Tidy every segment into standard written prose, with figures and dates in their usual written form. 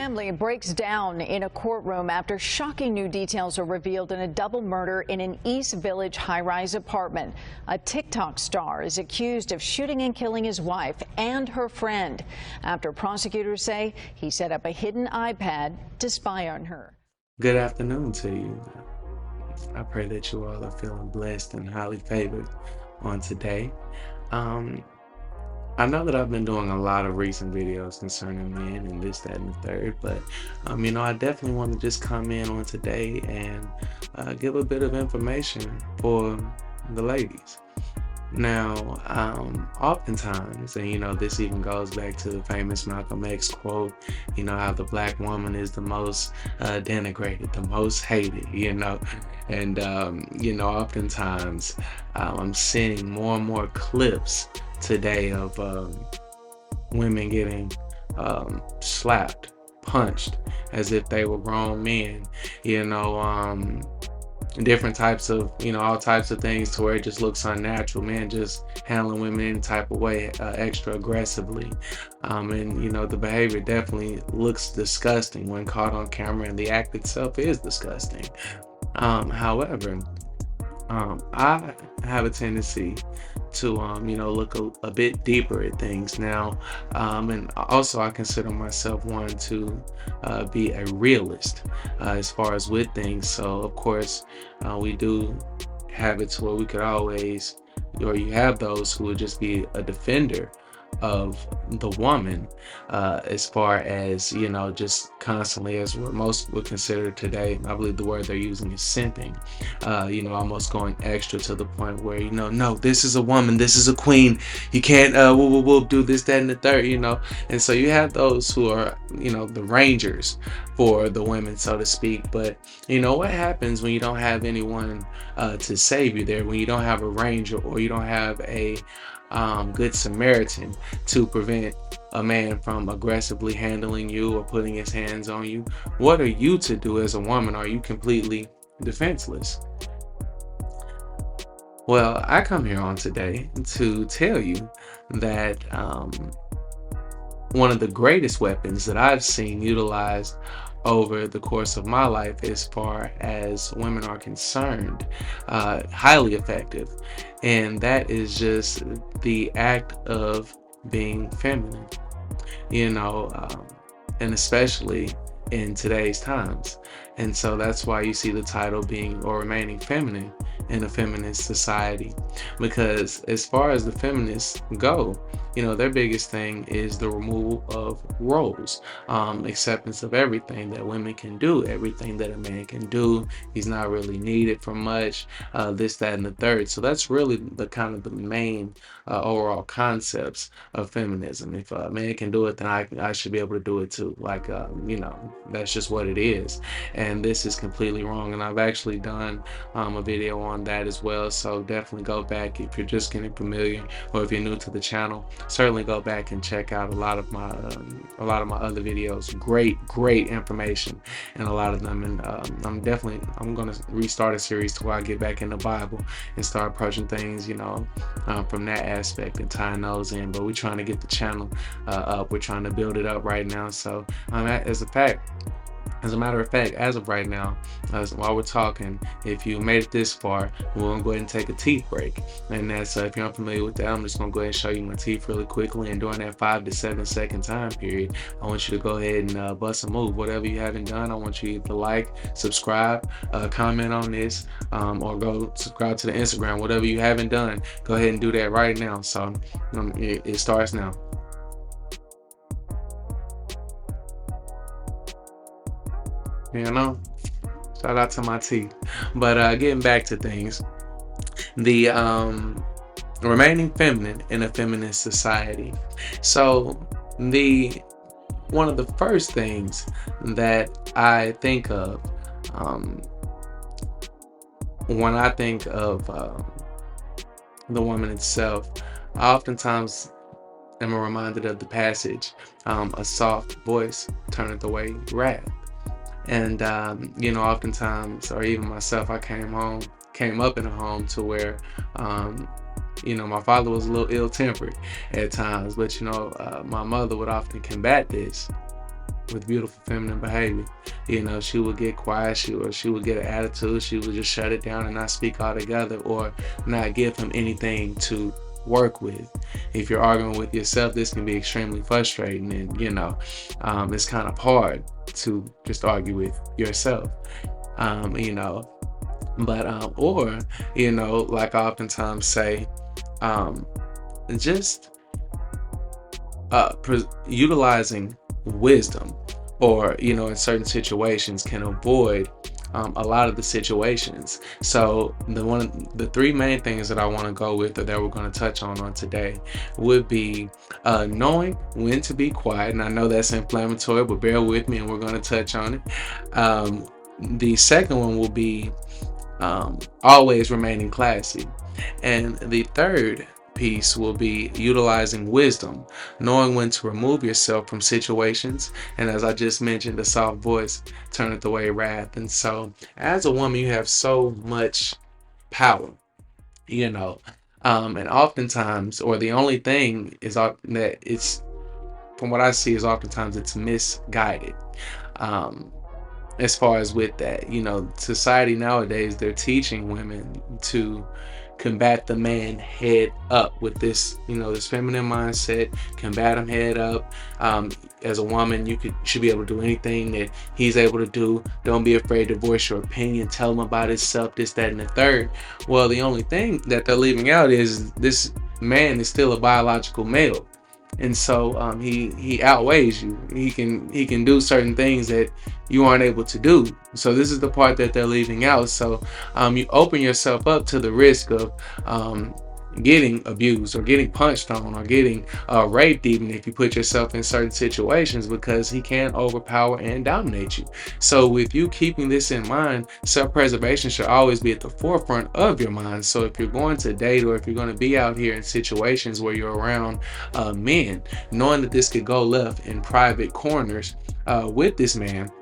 family breaks down in a courtroom after shocking new details are revealed in a double murder in an East Village high-rise apartment. A TikTok star is accused of shooting and killing his wife and her friend after prosecutors say he set up a hidden iPad to spy on her. Good afternoon to you. I pray that you all are feeling blessed and highly favored on today. Um, I know that I've been doing a lot of recent videos concerning men and this, that, and the third, but I definitely want to just come in on today and give a bit of information for the ladies. Now, oftentimes, and this even goes back to the famous Malcolm X quote, how the black woman is the most denigrated, the most hated, and oftentimes I'm seeing more and more clips today of women getting slapped, punched as if they were grown men, you know, um, different types of all types of things to where it just looks unnatural, men just handling women any type of way, extra aggressively, and the behavior definitely looks disgusting when caught on camera, and the act itself is disgusting. However, I have a tendency to look a bit deeper at things now, and also I consider myself one to be a realist as far as with things. So of course, we do have it to where we could always, or you have those who would just be a defender of the woman, as far as just constantly, as what most would consider today, I believe the word they're using is simping, almost going extra to the point where no, this is a woman, this is a queen, you can't we'll do this, that, and the third, and so you have those who are the rangers for the women, so to speak. But what happens when you don't have anyone to save you there, when you don't have a ranger, or you don't have a good Samaritan to prevent a man from aggressively handling you or putting his hands on you? What are you to do as a woman? Are you completely defenseless? Well, I come here on today to tell you that one of the greatest weapons that I've seen utilized over the course of my life, as far as women are concerned, highly effective, and that is just the act of being feminine, you know, um, and especially in today's times. And so that's why you see the title being or remaining feminine in a feminist society. Because as far as the feminists go, their biggest thing is the removal of roles, acceptance of everything that women can do, everything that a man can do. He's not really needed for much, this, that, and the third. So that's really the kind of the main overall concepts of feminism. If a man can do it, then I should be able to do it too. Like, that's just what it is. And this is completely wrong. And I've actually done a video on that as well. So definitely go back if you're just getting familiar, or if you're new to the channel. Certainly go back and check out a lot of my other videos. Great information, and a lot of them. And I'm gonna restart a series to where I get back in the Bible and start approaching things, from that aspect and tying those in. But we're trying to get the channel up. We're trying to build it up right now. So as a matter of fact, as of right now, while we're talking, if you made it this far, we're going to go ahead and take a teeth break. And that's, if you're unfamiliar with that, I'm just going to go ahead and show you my teeth really quickly. And during that 5 to 7 second time period, I want you to go ahead and bust a move. Whatever you haven't done, I want you to like, subscribe, comment on this, or go subscribe to the Instagram. Whatever you haven't done, go ahead and do that right now. So it starts now. Shout out to my teeth. But getting back to things, the remaining feminine in a feminist society. So the one of the first things that I think of, um, when I think of the woman itself, I oftentimes am reminded of the passage, "A soft voice turneth away wrath." And oftentimes, or even myself, I came up in a home to where, my father was a little ill-tempered at times, but my mother would often combat this with beautiful feminine behavior. She would get quiet, she would get an attitude, she would just shut it down and not speak altogether, or not give him anything to work with. If you're arguing with yourself, this can be extremely frustrating, and it's kind of hard to just argue with yourself. um, you know, or like I oftentimes say, um, just utilizing wisdom, or in certain situations, can avoid a lot of the situations. So the three main things that I want to go with, or that we're going to touch on today, would be knowing when to be quiet. And I know that's inflammatory, but bear with me, and we're going to touch on it. The second one will be always remaining classy. And the third piece will be utilizing wisdom, knowing when to remove yourself from situations. And as I just mentioned, the soft voice turneth away wrath. And so, as a woman, you have so much power, and oftentimes, or the only thing is that it's, from what I see, is oftentimes it's misguided. Um, as far as with that, society nowadays, they're teaching women to combat the man head up with this feminine mindset. Combat him head up. As a woman, should be able to do anything that he's able to do. Don't be afraid to voice your opinion. Tell him about himself, this, that, and the third. Well, the only thing that they're leaving out is this man is still a biological male. And so he outweighs you. He can do certain things that you aren't able to do. So this is the part that they're leaving out. So you open yourself up to the risk of getting abused, or getting punched on, or getting raped, even if you put yourself in certain situations, because he can overpower and dominate you. So with you keeping this in mind, self-preservation should always be at the forefront of your mind. So if you're going to date, or if you're going to be out here in situations where you're around men, knowing that this could go left in private corners with this man,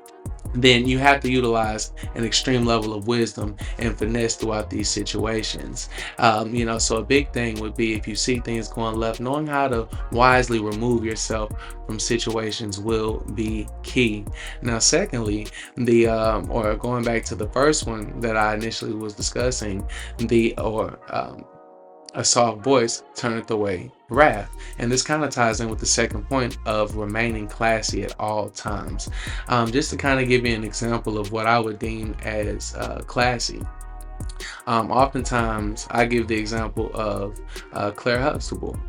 then you have to utilize an extreme level of wisdom and finesse throughout these situations. So a big thing would be, if you see things going left, knowing how to wisely remove yourself from situations will be key. Now, secondly, or going back to the first one that I initially was discussing, a soft voice turneth away wrath. And this kind of ties in with the second point of remaining classy at all times. Just to kind of give you an example of what I would deem as classy. Oftentimes I give the example of Claire Huxtable.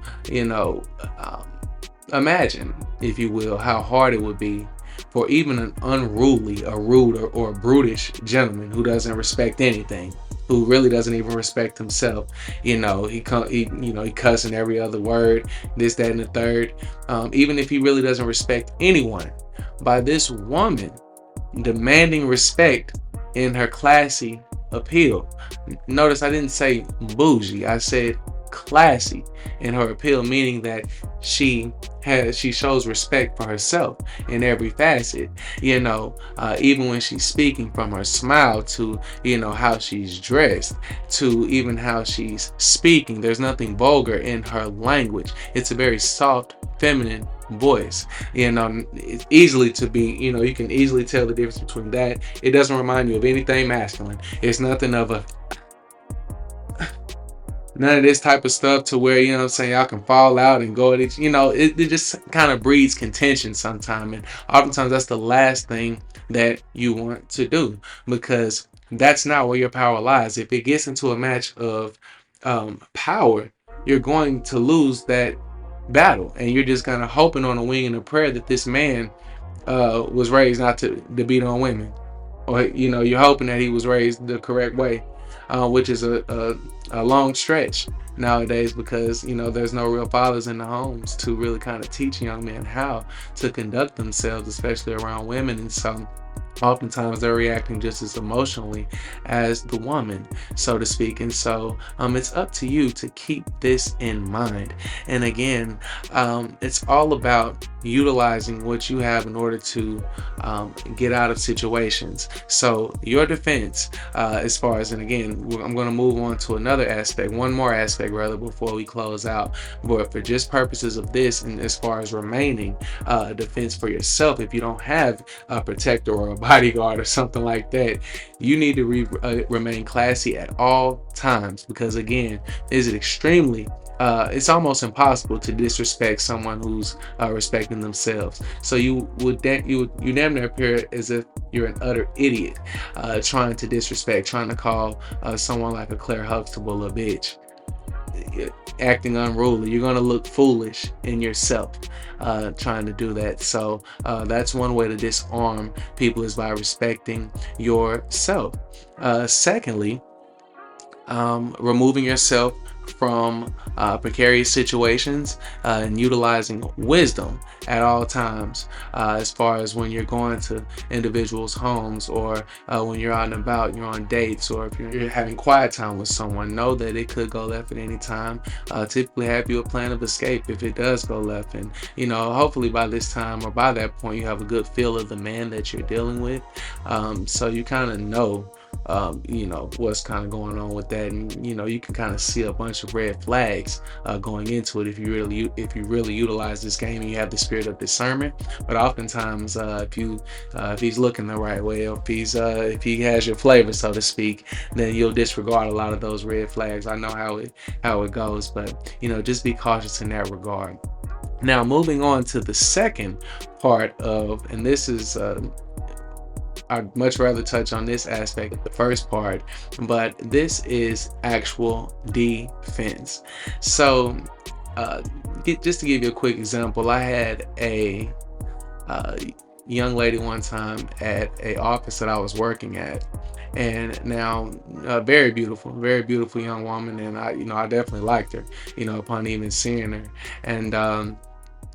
Imagine, if you will, how hard it would be for even an unruly, a rude, or a brutish gentleman who doesn't respect anything, who really doesn't even respect himself. He cussing every other word, this, that, and the third. Even if he really doesn't respect anyone, by this woman demanding respect in her classy appeal. Notice I didn't say bougie, I said classy in her appeal, meaning that she shows respect for herself in every facet. Even when she's speaking, from her smile to how she's dressed, to even how she's speaking, there's nothing vulgar in her language. It's a very soft, feminine voice. It's easily to be, you can easily tell the difference between that. It doesn't remind you of anything masculine. It's nothing of none of this type of stuff to where, y'all can fall out and go at it. It just kind of breeds contention sometimes. And oftentimes that's the last thing that you want to do, because that's not where your power lies. If it gets into a match of power, you're going to lose that battle. And you're just kind of hoping on a wing and a prayer that this man was raised not to beat on women. Or, you're hoping that he was raised the correct way. Which is a long stretch nowadays, because there's no real fathers in the homes to really kind of teach young men how to conduct themselves, especially around women. And so oftentimes they're reacting just as emotionally as the woman, so to speak. And so it's up to you to keep this in mind. And again, it's all about utilizing what you have in order to get out of situations. So your defense, as far as, and again, I'm going to move on to another aspect, one more aspect rather, before we close out. But for just purposes of this, and as far as remaining defense for yourself, if you don't have a protector or a bodyguard or something like that, you need to remain classy at all times, because again, is it extremely it's almost impossible to disrespect someone who's respecting themselves. So you damn near appear as if you're an utter idiot, trying to disrespect, trying to call someone like a Claire Huxtable a bitch, acting unruly. You're gonna look foolish in yourself trying to do that. So that's one way to disarm people, is by respecting yourself. Secondly, removing yourself from precarious situations and utilizing wisdom at all times, as far as when you're going to individuals' homes, or when you're out and about, you're on dates, or if you're having quiet time with someone. Know that it could go left at any time. Typically have you a plan of escape if it does go left, and hopefully by this time, or by that point, you have a good feel of the man that you're dealing with, so you kind of know what's kind of going on with that, and you can kind of see a bunch of red flags going into it if you really utilize this game and you have the spirit of discernment. But oftentimes, if he's looking the right way, or if he has your flavor, so to speak, then you'll disregard a lot of those red flags. I know how it goes, but just be cautious in that regard. Now, moving on to the second part of, and this is I'd much rather touch on this aspect of the first part, but this is actual defense. So just to give you a quick example, I had a young lady one time at a office that I was working at, and now very beautiful young woman, and I definitely liked her, upon even seeing her. And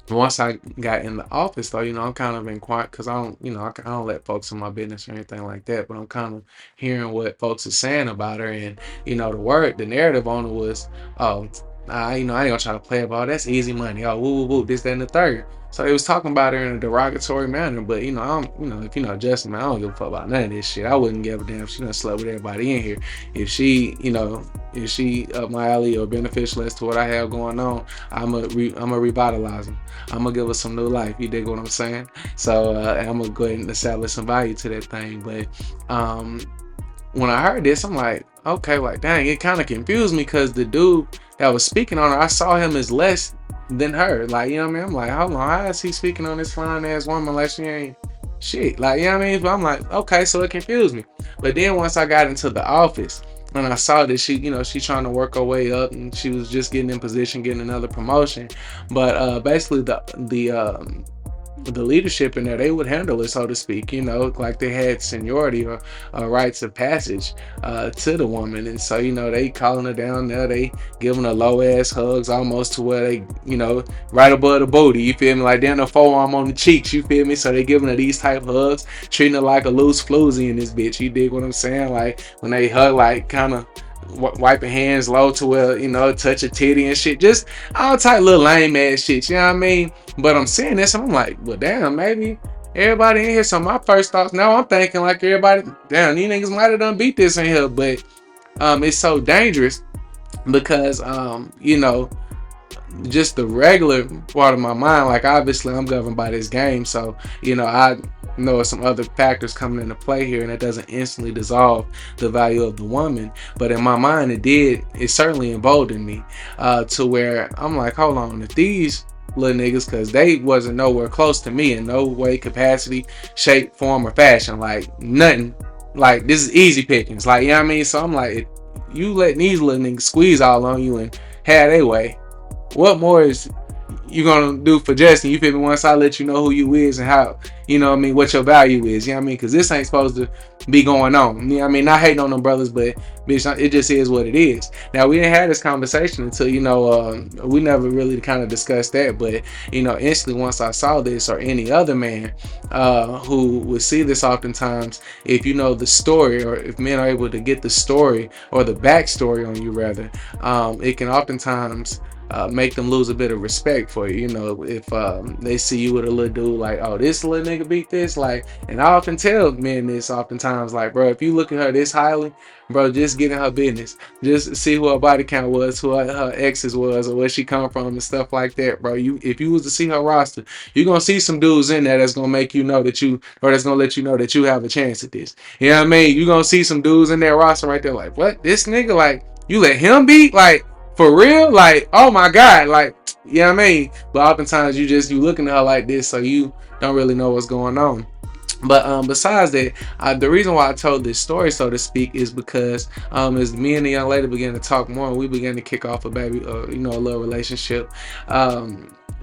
once I got in the office, though, I'm kind of been quiet, because I don't let folks in my business or anything like that. But I'm kind of hearing what folks are saying about her, and the narrative on it was, oh, I ain't gonna try to play about, that's easy money. Oh, woo woo woo, this, that, and the third. So they was talking about her in a derogatory manner. But if Justin, man, I don't give a fuck about none of this shit. I wouldn't give a damn if she done slept with everybody in here. If she up my alley or beneficial as to what I have going on, I'ma revitalize them. I'm gonna give her some new life. You dig what I'm saying? So I'm gonna go ahead and establish some value to that thing. But when I heard this, I'm like, okay, like, dang, it kind of confused me, because the dude that was speaking on her, I saw him as less than her. Like, I'm like, hold on, how is he speaking on this fine ass woman like she ain't shit? Like, But I'm like, okay, so it confused me. But then once I got into the office, and I saw that she, she's trying to work her way up, and she was just getting in position, getting another promotion. But basically the leadership in there, they would handle it, so to speak, like they had seniority or rites of passage to the woman. And so, they calling her down there, they giving her low ass hugs, almost to where they, right above the booty, you feel me? Like down the forearm on the cheeks, you feel me? So they giving her these type of hugs, treating her like a loose floozy in this bitch. You dig what I'm saying? Like when they hug, like kind of wiping hands low to where, touch a titty and shit, just all type little lame ass shit, you know what I mean? But I'm seeing this and I'm like, well, damn, maybe everybody in here. So my first thoughts, now I'm thinking like everybody, damn, these niggas might have done beat this in here. But it's so dangerous, because just the regular part of my mind, like obviously I'm governed by this game, so I know some other factors coming into play here, and it doesn't instantly dissolve the value of the woman. But in my mind, it certainly emboldened me to where I'm like, hold on, if these little niggas, because they wasn't nowhere close to me in no way, capacity, shape, form, or fashion, like nothing, like this is easy pickings, like, so I'm like, you letting these little niggas squeeze all on you and have their way, what more is you gonna do for Justin? You feel me? Once I let you know who you is and how you know what I mean, what your value is, you know what I mean? Because this ain't supposed to be going on. You know what I mean? Not hating on them brothers, but bitch, it just is what it is. Now, we didn't have this conversation until, you know, we never really kind of discussed that, but, you know, instantly once I saw this, or any other man who would see this oftentimes, if you know the story, or if men are able to get the story or the backstory on you rather, it can oftentimes make them lose a bit of respect for you. You know, if they see you with a little dude, like, oh, this little nigga beat this, like, and I often tell men this oftentimes, like, bro, if you look at her this highly, bro, just get in her business, just see who her body count was, who her exes was, or where she come from and stuff like that, bro. If you was to see her roster, you're gonna see some dudes in there that's gonna make you know that you, or that's gonna let you know that you have a chance at this. You know what I mean? You're gonna see some dudes in that roster right there, like, what, this nigga, like, you let him beat, like, for real? Like, oh my God, like, you know what I mean? But oftentimes you looking at her like this, so you don't really know what's going on. But besides that, the reason why I told this story, so to speak, is because as me and the young lady began to talk more, and we began to kick off a baby, you know, a little relationship,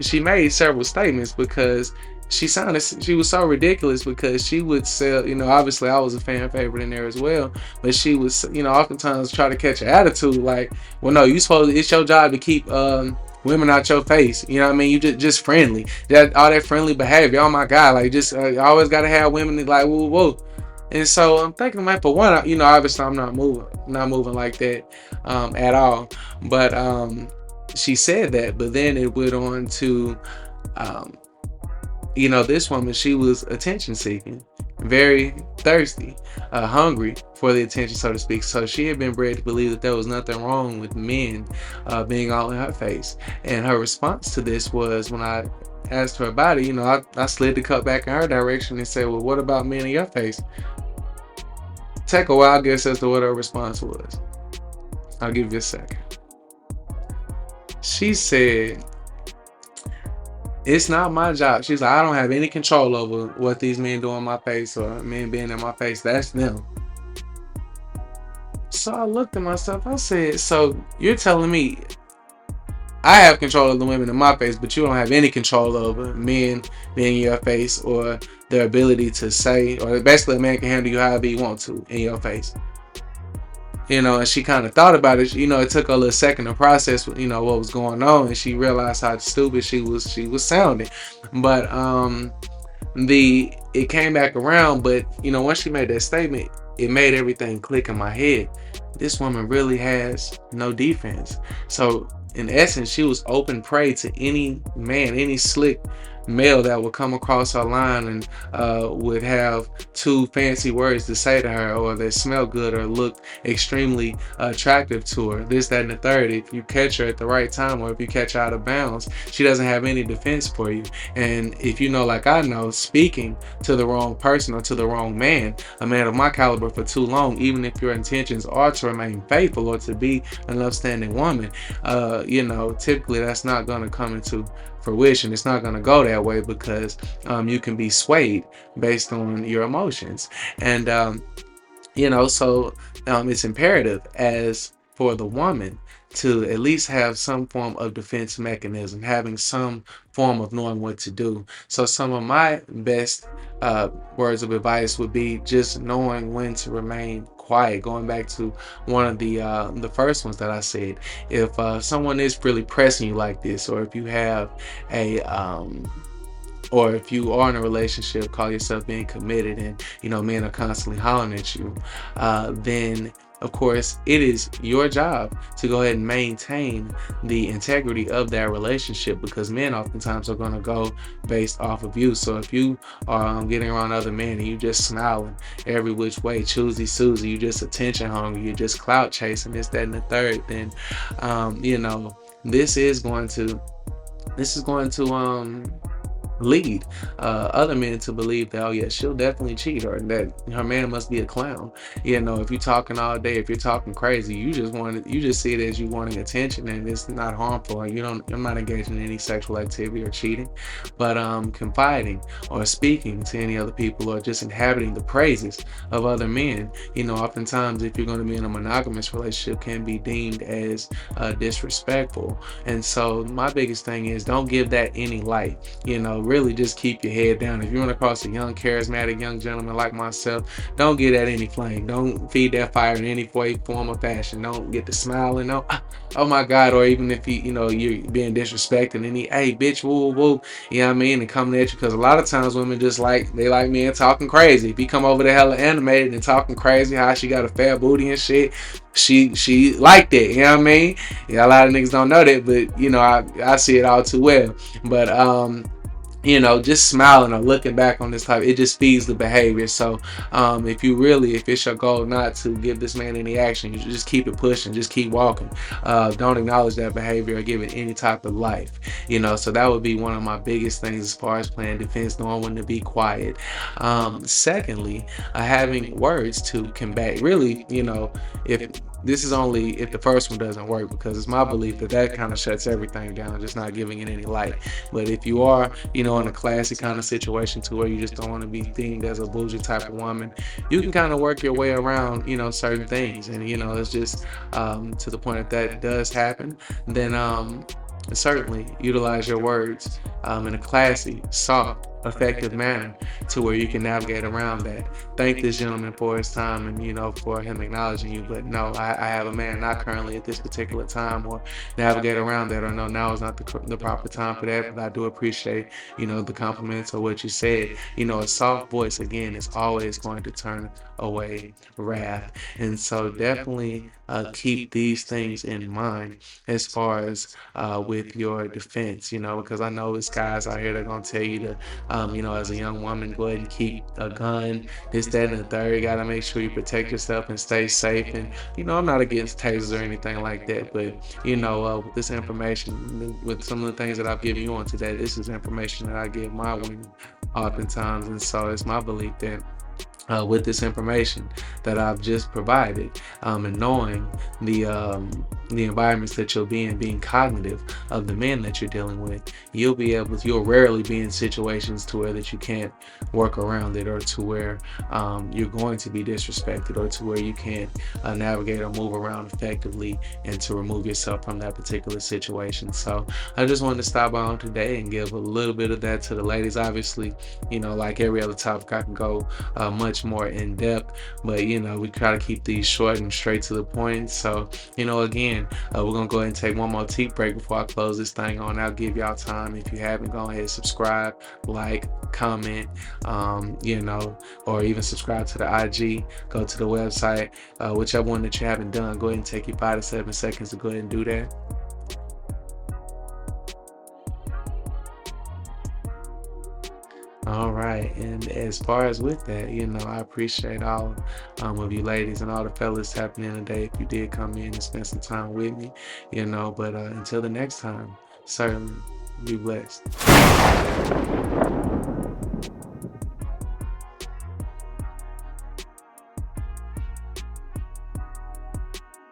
she made several statements, because she was so ridiculous, because she would sell, you know, obviously I was a fan favorite in there as well, but she was, you know, oftentimes try to catch an attitude like, well, no, it's your job to keep women out your face, you know what I mean? You just friendly, that all that friendly behavior, oh my God, like, just you always got to have women that, like, whoa, whoa. And so I'm thinking, man, for one, you know, obviously I'm not moving like that at all, but she said that, but then it went on to you know, this woman, she was attention seeking, very thirsty, hungry for the attention, so to speak. So she had been bred to believe that there was nothing wrong with men being all in her face. And her response to this was, when I asked her about it, you know, I slid the cup back in her direction and said, well, what about men in your face? Take a wild guess as to what her response was. I'll give you a second. She said, it's not my job. She's like, I don't have any control over what these men do in my face, or men being in my face. That's them. So I looked at myself. I said, so you're telling me I have control of the women in my face, but you don't have any control over men being in your face, or their ability to say, or basically a man can handle you however he wants to in your face. You know, and she kind of thought about it. You know, it took her a little second to process, you know, what was going on, and she realized how stupid she was sounding. But it came back around. But you know, once she made that statement, it made everything click in my head. This woman really has no defense. So in essence, she was open prey to any man, any slick male that would come across her line and would have two fancy words to say to her, or that smell good or look extremely attractive to her, this, that, and the third. If you catch her at the right time, or if you catch her out of bounds, she doesn't have any defense for you. And if you know, like I know, speaking to the wrong person or to the wrong man, a man of my caliber, for too long, even if your intentions are to remain faithful or to be an upstanding woman, you know, typically that's not going to come into fruition. It's not going to go that way, because you can be swayed based on your emotions. And you know, so it's imperative as for the woman to at least have some form of defense mechanism, having some form of knowing what to do. So some of my best words of advice would be just knowing when to remain quiet. Going back to one of the first ones that I said, if someone is really pressing you like this, or if you have a or if you are in a relationship, call yourself being committed, and you know, men are constantly hollering at you, then of course it is your job to go ahead and maintain the integrity of that relationship, because men oftentimes are going to go based off of you. So if you are getting around other men and you just smiling every which way, choosy Susie, you just attention hungry, you're just clout chasing, this, that, and the third, then you know, this is going to lead other men to believe that, oh yeah, she'll definitely cheat, or that her man must be a clown. You know, if you're talking all day, if you're talking crazy, you just see it as you wanting attention, and it's not harmful, and you're not engaging in any sexual activity or cheating. But confiding or speaking to any other people, or just inhabiting the praises of other men, you know, oftentimes if you're going to be in a monogamous relationship, can be deemed as disrespectful. And so my biggest thing is, don't give that any light. You know, really just keep your head down. If you run across a young, charismatic young gentleman like myself, don't get at any flame. Don't feed that fire in any way, form, or fashion. Don't get to smiling. No, oh my God. Or even if you're being disrespected, and hey, bitch, woo, woo, you know what I mean, and coming at you, because a lot of times women just like men talking crazy. If you come over there hella animated and talking crazy, how she got a fair booty and shit, she liked it, you know what I mean? Yeah, a lot of niggas don't know that, but I see it all too well. But just smiling or looking back on this type, it just feeds the behavior. So if it's your goal not to give this man any action, you just keep it pushing, just keep walking. Don't acknowledge that behavior or give it any type of life. So that would be one of my biggest things as far as playing defense, knowing when to be quiet. Secondly, having words to combat. Really, if this is only if the first one doesn't work, because it's my belief that kind of shuts everything down, just not giving it any light. But if you are, in a classy kind of situation to where you just don't want to be deemed as a bougie type of woman, you can kind of work your way around, certain things. And, it's just to the point that does happen, then certainly utilize your words in a classy, soft, effective manner to where you can navigate around that. Thank this gentleman for his time and for him acknowledging you, but no, I have a man, not currently at this particular time, or navigate around that, or no, now is not the proper time for that. But I do appreciate the compliments or what you said. A soft voice, again, is always going to turn away wrath. And so definitely keep these things in mind as far as with your defense, because I know there's guys out here that are going to tell you to as a young woman, go ahead and keep a gun, this, that, and the third. You got to make sure you protect yourself and stay safe. And, I'm not against tasers or anything like that, but, with this information, with some of the things that I've given you on today, this is information that I give my women oftentimes. And so it's my belief that with this information that I've just provided, and knowing the environments that you'll be in, being cognitive of the men that you're dealing with, you'll rarely be in situations to where that you can't work around it, or to where you're going to be disrespected, or to where you can't navigate or move around effectively, and to remove yourself from that particular situation. So I just wanted to stop by on today and give a little bit of that to the ladies. Obviously, like every other topic, I can go much more in depth, but we try to keep these short and straight to the point. So again, we're gonna go ahead and take one more tea break before I close this thing on. I'll give y'all time. If you haven't, go ahead, subscribe, like, comment, or even subscribe to the IG, go to the website, whichever one that you haven't done, go ahead and take your 5 to 7 seconds to go ahead and do that. All right, and as far as with that, I appreciate all of you ladies and all the fellas tapping in today. If you did come in and spend some time with me, but until the next time, certainly be blessed.